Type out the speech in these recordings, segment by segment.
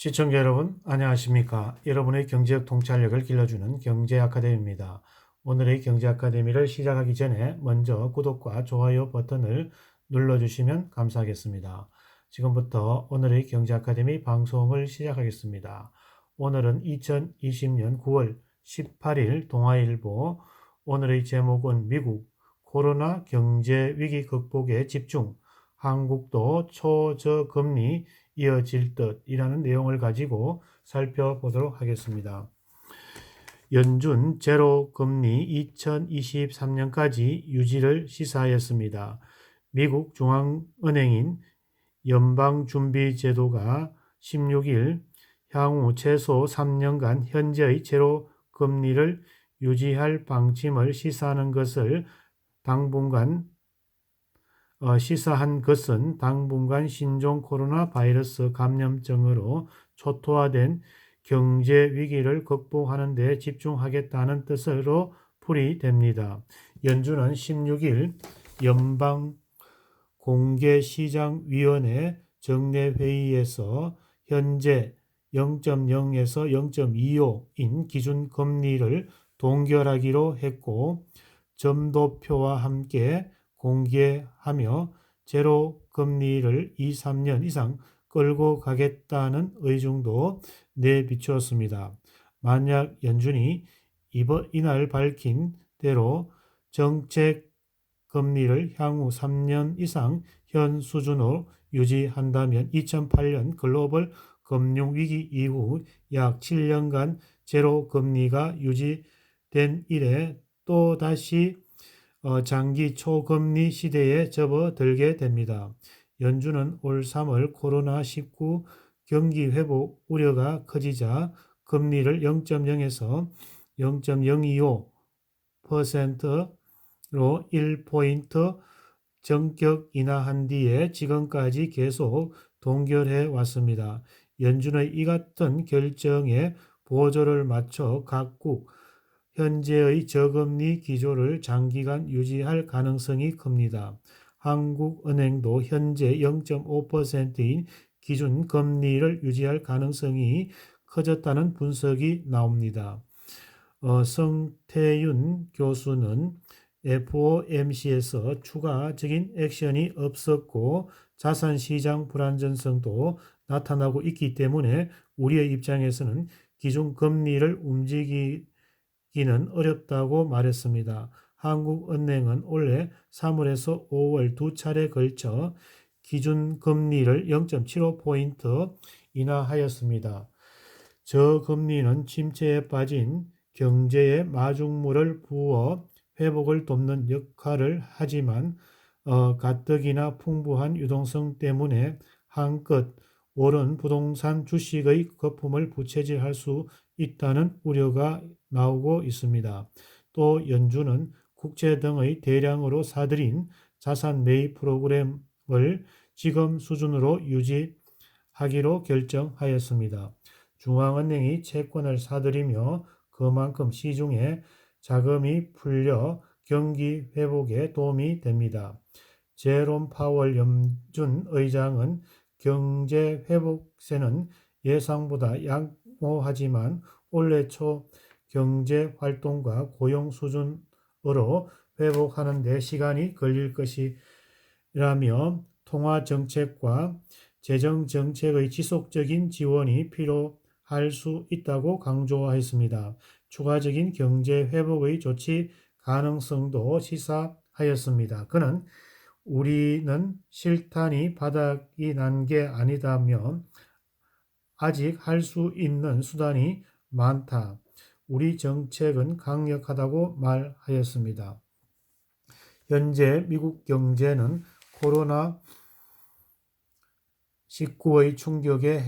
시청자 여러분, 안녕하십니까? 여러분의 경제적 통찰력을 길러주는 경제아카데미입니다. 오늘의 경제아카데미를 시작하기 전에 먼저 구독과 좋아요 버튼을 눌러주시면 감사하겠습니다. 지금부터 오늘의 경제아카데미 방송을 시작하겠습니다. 오늘은 2020년 9월 18일 동아일보. 오늘의 제목은 미국 코로나 경제 위기 극복에 집중, 한국도 초저금리 이어질 듯이라는 내용을 가지고 살펴보도록 하겠습니다. 연준 제로 금리 2023년까지 유지를 시사하였습니다. 미국 중앙은행인 연방준비제도가 16일 향후 최소 3년간 현재의 제로 금리를 유지할 방침을 시사한 것은 당분간 신종 코로나 바이러스 감염증으로 초토화된 경제 위기를 극복하는 데 집중하겠다는 뜻으로 풀이됩니다. 연준은 16일 연방공개시장위원회 정례회의에서 현재 0.0에서 0.25인 기준금리를 동결하기로 했고, 점도표와 함께 공개하며 제로 금리를 2, 3년 이상 끌고 가겠다는 의중도 내비추었습니다. 만약 연준이 이날 밝힌 대로 정책 금리를 향후 3년 이상 현 수준으로 유지한다면 2008년 글로벌 금융위기 이후 약 7년간 제로 금리가 유지된 이래 또다시 장기 초금리 시대에 접어들게 됩니다. 연준은 올 3월 코로나19 경기 회복 우려가 커지자 금리를 0.0에서 0.025%로 1포인트 전격 인하한 뒤에 지금까지 계속 동결해 왔습니다. 연준의 이 같은 결정에 보조를 맞춰 각국 현재의 저금리 기조를 장기간 유지할 가능성이 큽니다. 한국은행도 현재 0.5%인 기준 금리를 유지할 가능성이 커졌다는 분석이 나옵니다. 성태윤 교수는 FOMC에서 추가적인 액션이 없었고 자산시장 불안정성도 나타나고 있기 때문에 우리의 입장에서는 기준금리를 움직이기는 어렵다고 말했습니다. 한국은행은 올해 3월에서 5월 두 차례 걸쳐 기준금리를 0.75포인트 인하하였습니다. 저금리는 침체에 빠진 경제에 마중물을 부어 회복을 돕는 역할을 하지만 가뜩이나 풍부한 유동성 때문에 한껏 오른 부동산 주식의 거품을 부채질할 수 있다는 우려가 나오고 있습니다. 또 연준은 국채 등의 대량으로 사들인 자산 매입 프로그램을 지금 수준으로 유지하기로 결정하였습니다. 중앙은행이 채권을 사들이며 그만큼 시중에 자금이 풀려 경기 회복에 도움이 됩니다. 제롬 파월 연준 의장은 경제 회복세는 예상보다 양호하지만 올해 초 경제 활동과 고용 수준으로 회복하는 데 시간이 걸릴 것이라며 통화 정책과 재정 정책의 지속적인 지원이 필요할 수 있다고 강조했습니다. 추가적인 경제 회복의 조치 가능성도 시사하였습니다. 그는 우리는 실탄이 바닥이 난 게 아니다며 아직 할 수 있는 수단이 많다. 우리 정책은 강력하다고 말하였습니다. 현재 미국 경제는 코로나19의 충격에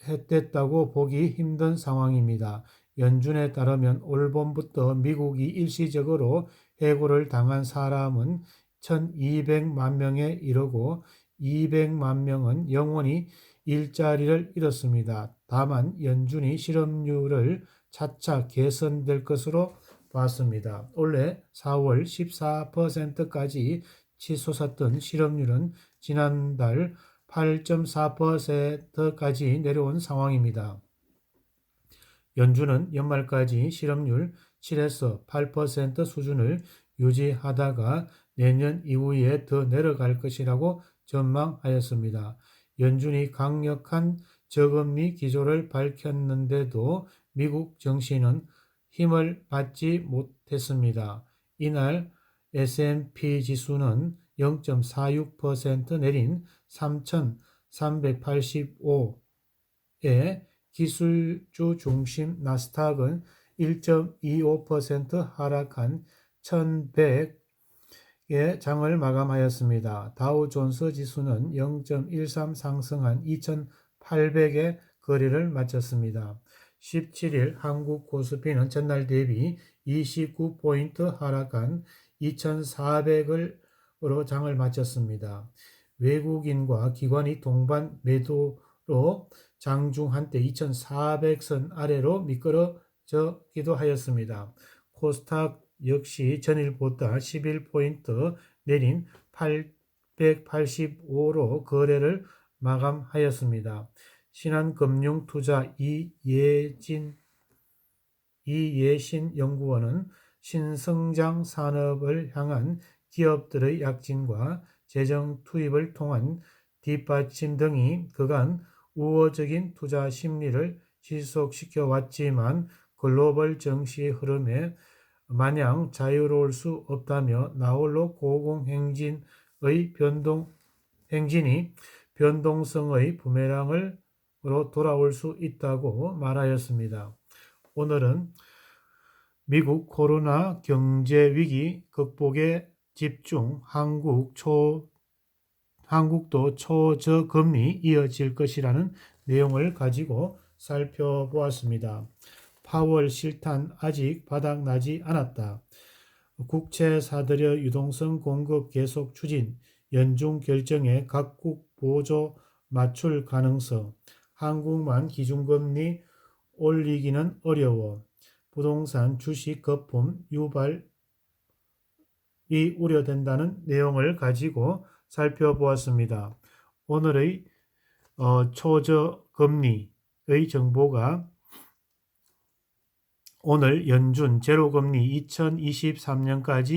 해소됐다고 보기 힘든 상황입니다. 연준에 따르면 올 봄부터 미국이 일시적으로 해고를 당한 사람은 1,200만 명에 이르고 200만 명은 영원히 일자리를 잃었습니다. 다만 연준이 실업률을 차차 개선될 것으로 봤습니다. 올해 4월 14%까지 치솟았던 실업률은 지난달 8.4%까지 내려온 상황입니다. 연준은 연말까지 실업률 7에서 8% 수준을 유지하다가 내년 이후에 더 내려갈 것이라고 전망하였습니다. 연준이 강력한 저금리 기조를 밝혔는데도 미국 증시는 힘을 받지 못했습니다. 이날 S&P 지수는 0.46% 내린 3,385에 기술주 중심 나스닥은 1.25% 하락한 1,100의 장을 마감하였습니다. 다우존스 지수는 0.13 상승한 2,800의 거래를 마쳤습니다. 17일 한국 코스피는 전날 대비 29포인트 하락한 2,400으로 장을 마쳤습니다. 외국인과 기관이 동반 매도로 장중 한때 2,400선 아래로 미끄러지기도 하였습니다. 코스닥 역시 전일보다 11포인트 내린 885로 거래를 마감하였습니다. 신한금융투자 이예신 연구원은 신성장 산업을 향한 기업들의 약진과 재정 투입을 통한 뒷받침 등이 그간 우호적인 투자 심리를 지속시켜 왔지만 글로벌 증시의 흐름에 마냥 자유로울 수 없다며 나홀로 고공행진이 변동성의 부메랑으로 돌아올 수 있다고 말하였습니다. 오늘은 미국 코로나 경제 위기 극복에 집중, 한국도 초저금리 이어질 것이라는 내용을 가지고 살펴보았습니다. 파월 실탄 아직 바닥나지 않았다. 국채 사들여 유동성 공급 계속 추진, 연중 결정에 각국 보조 맞출 가능성, 한국만 기준금리 올리기는 어려워, 부동산 주식 거품 유발이 우려된다는 내용을 가지고 살펴보았습니다. 오늘의 초저금리의 정보가 오늘 연준 제로금리 2023년까지